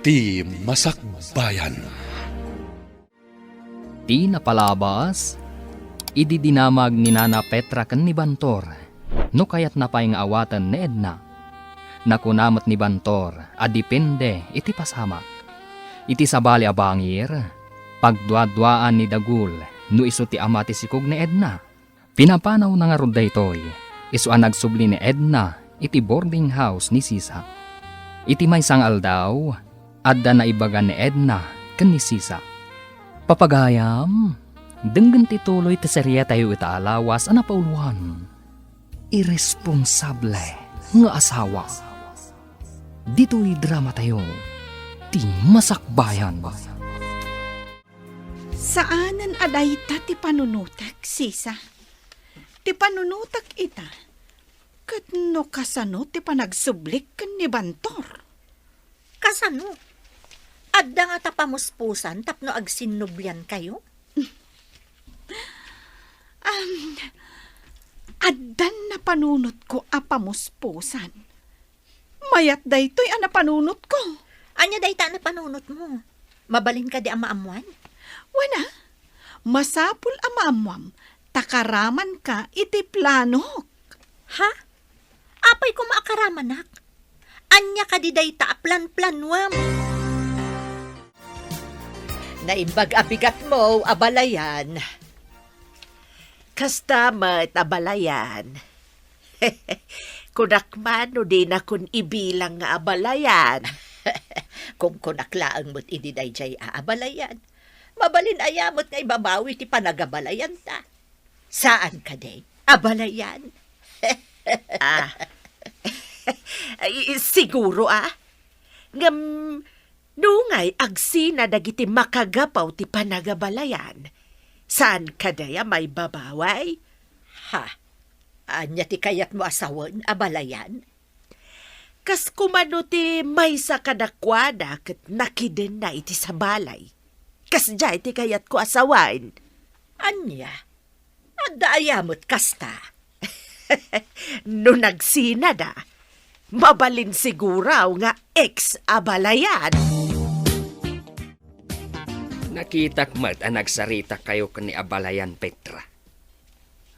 Ti Masakbayan. Di napalabas, ididinamag ni Nana Petra kan ni Bantor, no kayat napay nga awatan ni Edna. Nakunamot ni Bantor, adipende iti pasamak. Iti sabali abangir, pagduadwaan ni Dagul, no iso ti ama ti sikog ni Edna. Pinapanaw na nga rod daytoy, iso ang nagsubli ni Edna, iti boarding house ni Sisa. Iti may sangal daw, adda na ibaga ni Edna kan ni Sisa. Papagayam, denggan ti tuloy ti serya tayo itaalawas ana pauluan. Irresponsable nga asawa. Dito'y drama tayo, ti Masakbayan. Saanan adayta ti panunutak, Sisa? Ti panunutak ita, kat no kasano ti panagsublik kan ni Bantor. Kasano? Adda nga tapamuspusan tapno agsinublian kayo? Addan na panunot ko apamuspusan. Mayat daytoy ana panunot ko. Anya dayta na panunot mo? Mabalin ka di amaamuan? Wana, masapul amaamwam, takaraman ka iti planok. Ha? Apay ko maakaramanak? Anya ka di dayta plan-planwam? Naimbag abigat mo, abalayan. Kastamat abalayan. Kunakman no di na kun ibilang nga abalayan. Kung kunaklaang mo't ididayjay aabalayan, mabalin ayamot nga ibabawi ti panagabalayan ta. Saan ka day? Abalayan? Siguro ngam nungay agsina dagiti makagapaw ti panagabalayan. Saan kadaya may babaway? Ha? Anya ti kayat mo asawan, abalayan? Kas kumano ti may sa kadakwada ket nakiden na iti sa balay. Kas jay ti kayat ko asawain. Anya? Adda ayamot kasta. No nagsina da, mabalin siguraw nga ex-abalayan. Nakitak mat ang nagsarita kayo kani abalayan Petra.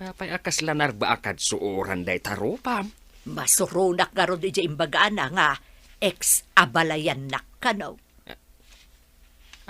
Apay akas lanar ba akad suuran day tarupam? Masurunak nga ron di imbagana nga ex-abalayan nak kanaw.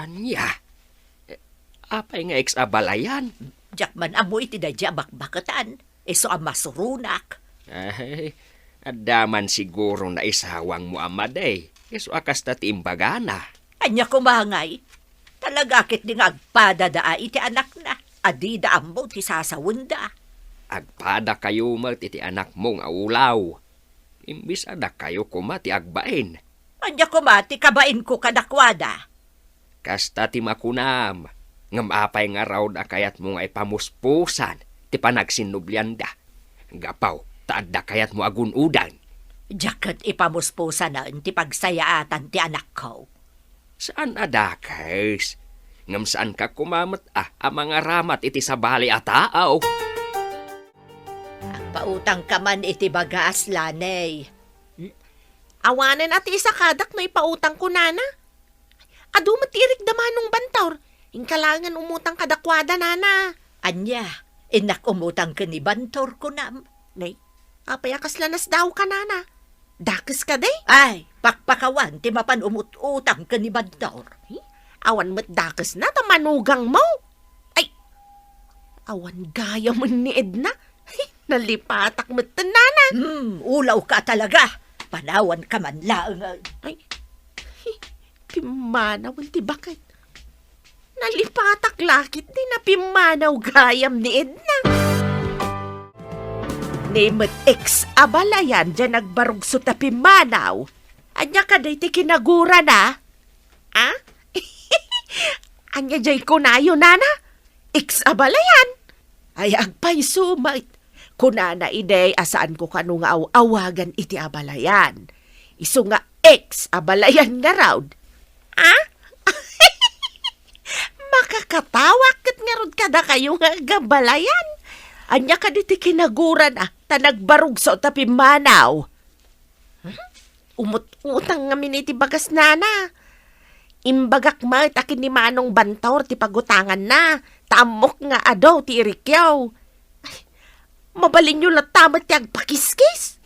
Anya? Apay nga ex-abalayan? Jakman amoy ti dadya bakbakatan. Iso ang masurunak. Ay, adaman siguro na isawang mo amaday. Iso akas tati imbagana. Anya kumangay. Talagakit di nga agpadadaa iti anak na. Adida ammo ti sasawunda. Agpada kayo mat iti anak mong aulaw. Imbis ada kayo kumati agbain. Anya kumati kabain ko kadakwada. Kasta ti makunam. Ngam apay nga raw da kayat mo nga ipamuspusan. Ti panagsinublian da. Gapaw, taad da kayat mo agunudan. Jakat ipamuspusan na ti pagsayaatan ti anak ko. Saan adakas? Ngam saan ka kumamat ang mga ramat iti sabali ataaw? Ang pautang ka man iti bagas lanay. Awanan at isa kadak na ipautang ko nana. Adu matirik damanong bantor. Ingkalangan umutang kadakwada nana. Anya, inak umutang ka ni Bantor ko nam. Nay, apayakas lanas daw ka nana. Dakis ka day? Ay, pakpakawan ti mapan umututang ka ni Bantor. Awan mo't dakis na tamanugang mo. Ay, awan gaya mo ni Edna. Nalipatak mo't nana. Ulaw ka talaga. Panawan ka man lang. Ay, pimanaw ti bakit? Nalipatak lakit ni na pimanaw gayam ni Edna. Nemot ex-abalayan dyan nagbarugso ta pimanaw. Anya ka day ti kinagura na? Ha? Anya jay kunayo nana? Ex-abalayan? Ay agpay sumait. Kunana iday asaan ko kanong awagan iti abalayan. Iso nga ex-abalayan nga raw. Ha? Makakatawak kat nga rod kada kayo nga gabalayan. Anya ka diti kinaguran tanagbarugso tapi manaw. Umut-utang nga miniti bagas nana. Imbagak mat akin ni Manong Bantor ti pagutangan na. Tamok nga adaw ti irikyaw. Ay, mabalin nyo latamat ti agpakiskis.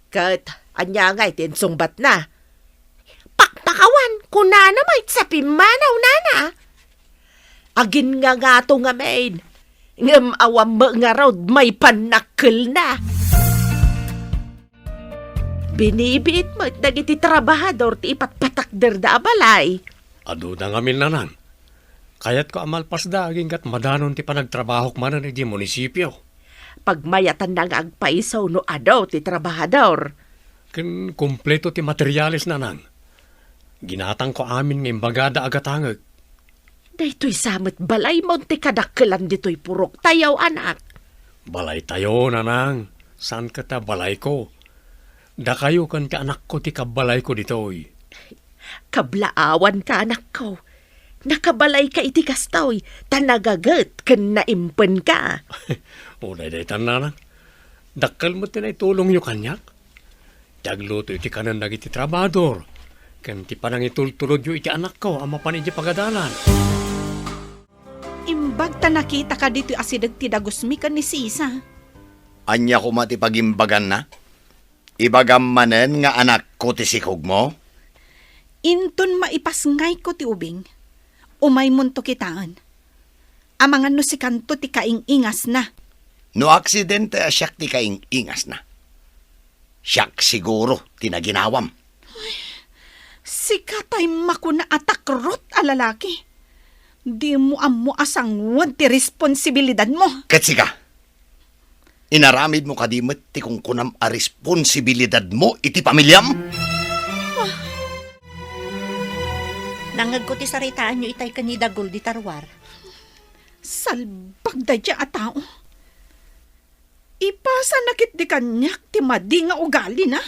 Kat, anya nga itinsungbat na. Pakpakawan, kunana may sa pimanaw nana. Agin nga to nga main. Ngam awam mo nga raw may panakil na. Binibit mo dagiti trabahador ti ipatpatakder da balay. Adu na ngamin nanan. Kaya't ko amalpas da aging kat madanon ti panagtrabahok manan di munisipyo. Pagmayatan na nga agpaisaw no adaw ti trabahador. Ken kumpleto ti materyales nanan. Ginatang ko amin ng imbagada agatangag. Daytoy samet balay mo ti kadakkelan ditoy purok tayaw anak. Balay tayo nanang. San ka ta balay ko? Da kayo kan ti anak ko ti kabalay ko ditoy. Kablaawan ka anak ko. Nakabalay ka iti kastoy. Tanagagat ken naimpen ka. Unay day tanan. Dakkal mo tinay tulong nyo kanyak. Dagluto iti kanan dagiti trabador. Ken ti panang itultulod yo iti anak ko ama pan iti pagadalan. Imbag ta nakita ka dito asidag ti dagusmi kan ni Sisa. Anya ko mati pagimbagan na? Ibagam manen nga anak ko ti sikog mo? Inton maipasngay ko ti ubing. Umay munto kitaan. Amangan no si kanto ti kaing-ingas na. No aksidente asyak ti kaing-ingas na. Siyak siguro tinaginawam. Si katay makuna atakrot a lalaki. Di mo amo asangwan ti responsibilidad mo. Katsika, inaramid mo kadimit ti kung kunam a responsibilidad mo iti pamilyam? Nangag ko ti saritaan nyo itay kanidagol di tarwar. Salbag da dya a tao. Ipasa nakit di kanyak ti madi nga ugali na.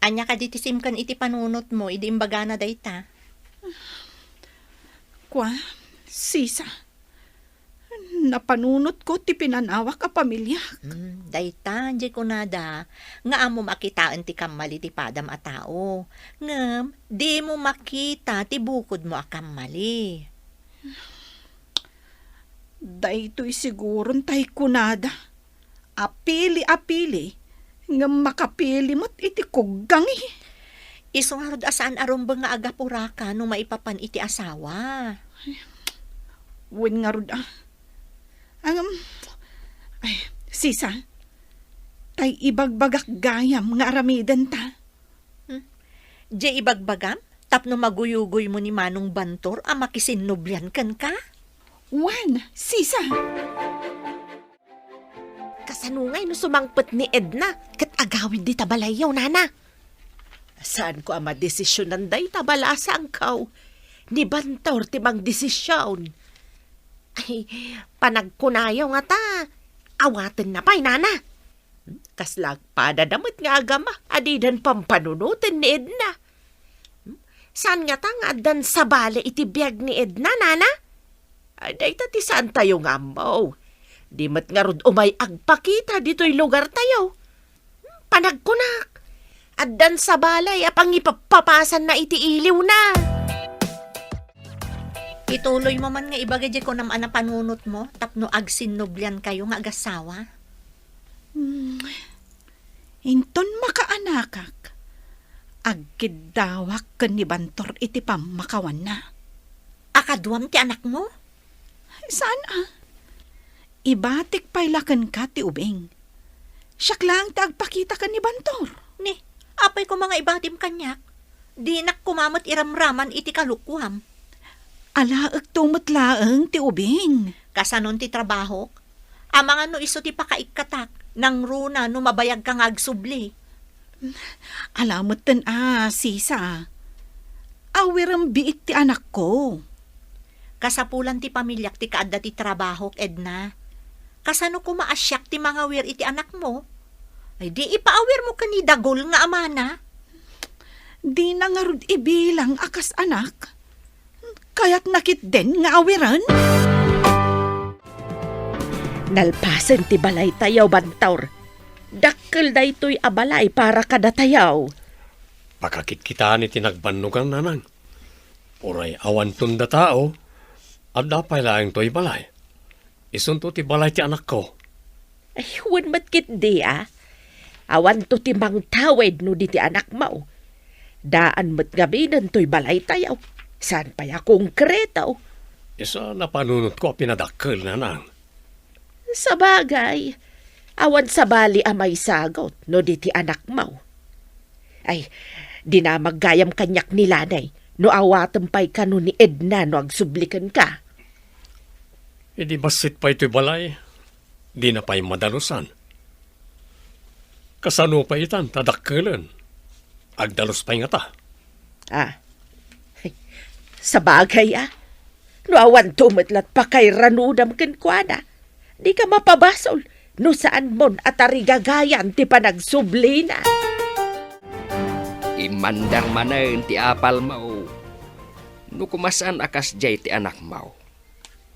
Anya ka di tisimkan iti panunot mo, idi imbaga na dayta. Kwa, Sisa. Napanunot ko ti pinanawak a pamilya. Dayta, di ko nada. Nga amo makitaan ti kamali ti padam a tao. Ngam, di mo makita ti bukod mo a kamali. Daytoy siguron tay kunada. Apili-apili. Nga makapili mo't iti kugang eh. Isungarod asaan arumbang nga agapuraka nung maipapan iti asawa. Wen nga rod ah. Ay, Sisa. Tay ibagbagak gayam nga aramidan ta. Di ibagbagam? Tapno maguyugoy mo ni Manong Bantor a makisinnublian kan ka? Wan, Sisa. Kasanungay no sumangpet ni Edna. Kat agawin di tabalayaw nana. Saan ko ama desisyonan day tabalasa ang kaw. Ni Bantor ti mang desisyon. Ay, panagkunayaw nga ta. Awaten na pa'y nana. Kaslag padadamot nga agama. Adidan pampanunutin ni Edna. Saan nga ta nga adan sa bale iti biyag ni Edna, nana? Ay, day ti saan tayo nga mo? Di mat nga rod umay agpakita dito'y lugar tayo. Panagkunak. Adan sa balay apang ipapapasan na iti iliw na. Ituloy mo man nga ibagay ko naman na panunot mo, tapno agsinnublian kayo nga agasawa. Inton makaanakak. Agkidawak ken ni Bantor iti pamakawan na. Akaduam ti anak mo? Saan ah? Ibatik pailakan ka ti ubing. Siyak lang ti agpakita ka ni Bantor. Ni, apay ko mga ibatim kanyak. Di nak kumamot iramraman iti kalukuham. Alaag tumatlaang ti ubing. Kasanon ti trabaho? Amang ano iso ti pakaikatak, nang runa no mabayag kang agsubli. Alamot tan Sisa. Awirang biit ti anak ko. Kasapulan ti pamilyak ti kaadda ti trabaho, Edna. Kasano ko maasyak ti mga wir iti anak mo? Ay di ipaawir mo kanidagol nga amana. Di na nga rod ibilang akas anak. Kaya't nakit din nga awiran. Nalpasen ti balay tayaw, Bantor. Dakkel daytoy abalay para kada tayaw. Pakakit kita ni tinagbanugan nanang. Uray awan tunda tao, at dapay laing to'y balay. Isunto ti balay ti anak ko. Ay, huwag matkit di Awan to ti mang tawid no di ti anak mo. Daan mat gaminan to'y balay tayo. Saan pa ya konkreto? Isa na panunot ko pinadakkel na nang. Sa bagay, awan sa bali amay sagot no di ti anak mo. Ay, di na maggayam kanyak ni Lanay no awatampay ka no ni Edna no agsublikan ka. Hindi basit pa ito'y balay. Di na pa'y madalusan. Kasano pa itan, tadakkelan. Agdalos pa'y nga ta. Ay, sa bagay no awan tumatlat pa kay ranudam kenkwana. Di ka mapabasol no saan mon at arigagayan ti panagsubli na. Imandang manen ti apal mo. No kumasan akas jay ti anak mo.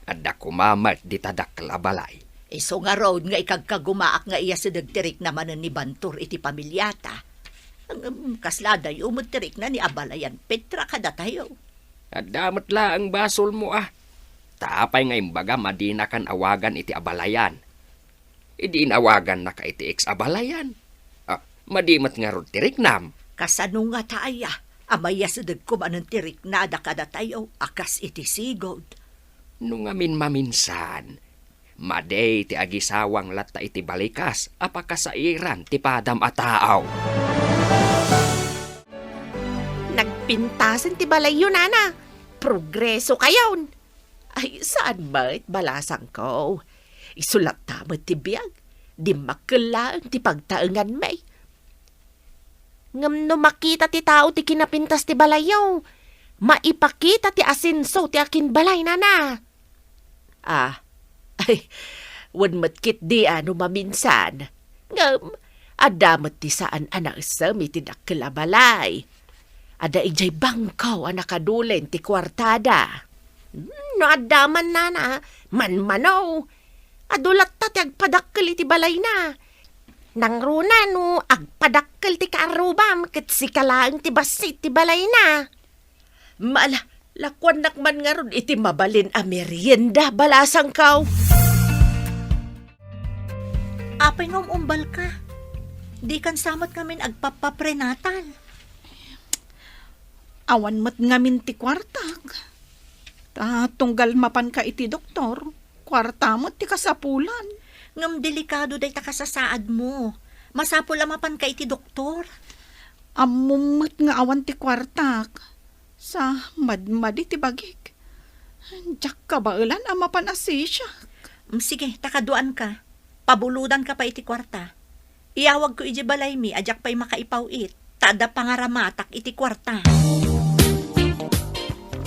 Adda kumamat di tadakkel a balay. Iso nga road nga ikagkagumaak nga iya sa dagtirik naman ni Bantor iti pamilyata. Ang kasladay umutirik na ni Abalayan Petra kada tayo. Adamot la ang basol mo Taapay nga imbaga madina kan awagan iti abalayan. Idi inawagan na ka iti ex abalayan. Madimat nga rod tirik nam. Kasano nga taaya, amaya sa dagkumanan tirik na ada kada tayo, akas iti sigod. Nung amin maminsan, maday ti agisawang lata iti balikas, apakasairan ti padam a taaw. Nagpintasan ti balay yun, Nana. Progreso kayon. Ay, saan ba't balasang ko? Isulat tamat ti biyag. Di makalaang ti pagtaengan may. Ngam no makita ti tao ti kinapintas ti balayaw. Maipakita ti asinso ti akin balay, Nana. Ay, wan matkit di maminsan. Ngam, adamat ti saan anak sami ti dakila balay. Ada ijay bangkaw anakadulen ti kwartada. No adaman Nana, manmanaw. Adulat ta ti agpadakkel iti balay na. Nang runa no, agpadakkel ti kaarubam ket si kalaang ti basit ti balay na. Mala, lakwan nakman nga ron iti mabalin a merienda balasang kaw. Apay nga umbal ka. Di kan samot ngamin agpapaprenatal. Awan mat ngamin ti kwartak. Tunggal mapan ka iti doktor. Kwarta mo ti kasapulan. Ngam delikado day ta kasasaad mo. Masapul mapan ka iti doktor. Amumot nga awan ti kwartak. Sa madmadi ti bagik. Diyak ka ba ulan amapan asisya? Sige, takaduan ka. Pabuludan ka pa iti kwarta. Iyawag ko iti balay mi, ajak pa'y makaipawit. Tada pangaramatak iti kwarta.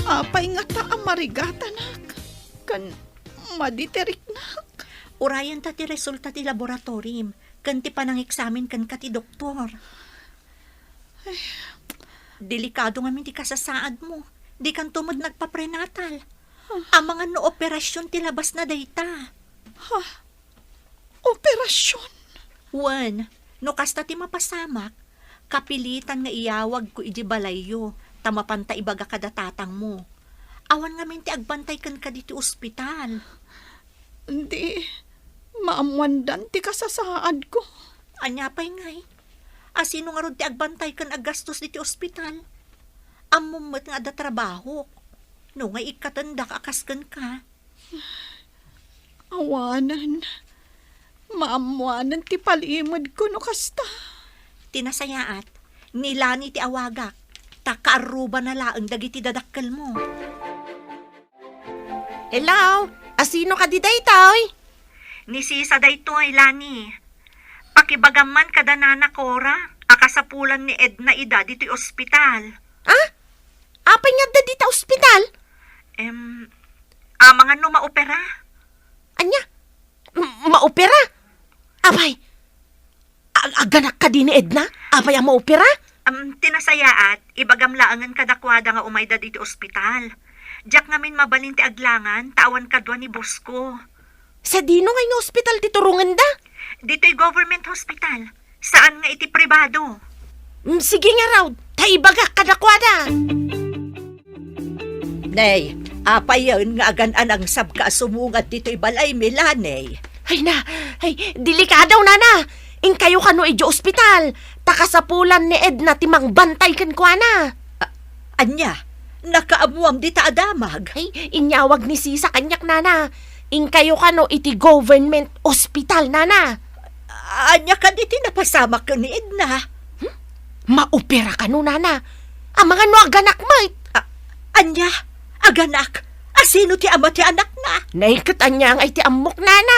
Apay nga ta amarigatanak. Kan maditerik nak. Urayan ta ti resulta ti laboratorium. Kan ti panang eksamen kan ka ti doktor. Delikado nga ti kasasaad mo. Di kan tumod nagpaprenatal. Ang mga no operasyon ti labas na dayta. Operasyon? Wan, no kasta ti mapasamak, kapilitan nga iyawag ko iti balayyo, tamapanta ibaga kada tatang mo. Awan nga min ti agbantay kan ka diti ospital. Hindi, maamwandan ti kasasaad ko. Anya pa'y ngay, asino nga ron ti agbantay kan agastos diti ospital. Amumot nga da trabaho, no nga ikatanda kakaskan ka. Awanan. Maamwanan ti palimod ko no kasta. Tinasayaat, nilani ti awagak, takaaruba na laang dagiti dadakkel mo. Hello? Asino ka di daytoy? Ni Sisa daytoy, Lani. Pakibagaman kada nana Cora, akasapulan ni Edna ida dito ospital. Apay nga da dita ospital? Mga no maopera. Anya? Maopera? Apay, aganak ka din ni Edna? Apay ang maopera? Tinasayaat, ibagamlaangan kadakwada nga umayda dito ospital. Diyak ngamin mabalin ti aglangan, tawan kadwa ni Bosco. Sa dino nga yung ospital ti turungan da? Dito'y government hospital. Saan nga iti pribado? Sige nga raw, taibaga kadakwada. Nay, apay yun nga aganan ang sabka sumungat dito'y balay Milanay. Ay na, ay, delikadaw nana. In kayo kano ijo ospital. Takasapulan ni Edna timang bantay kan ko ana. Anya, nakaamuam di ta adamag. Ay, inyawag ni Sisa kanyak nana. In kayo kano iti government ospital nana. Anya ka di tinapasama ka ni Edna. Maopera kano nana. Ang mga no aganak mo. Anya, aganak, asino ti ama ti anak na? Naikot anyang ay ti amok nana.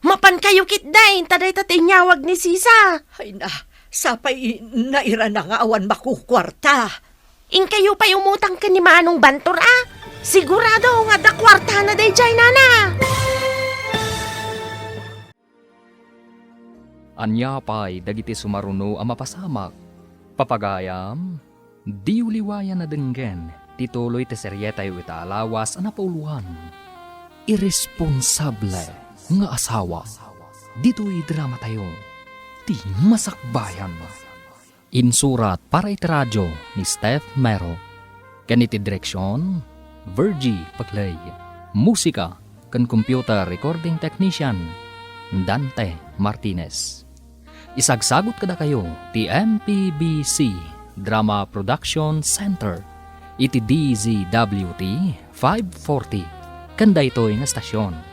Mapan kayo kitdain, taday tat inyawag ni Sisa. Ay na, sapay naira na nga awan makukwarta. In kayo pa umutang ka ni Manong Bantor Sigurado nga da kwarta na day jay nana. Anya pa'y dagiti sumaruno ang mapasamak. Papagayam, di uliwayan na denggen, tituloy ti seryetay ita alawas ang napauluhan. Irresponsable nga asawa. Dito'y drama tayo. Ti masakbayan. Insurat para iti radyo ni Steph Mero. Kaniti direksyon, Virgie Paglay. Musika kan computer recording technician, Dante Martinez. Isagsagot kada kayo ti MPBC Drama Production Center iti DZWT 540 kanda ito'y nga stasyon.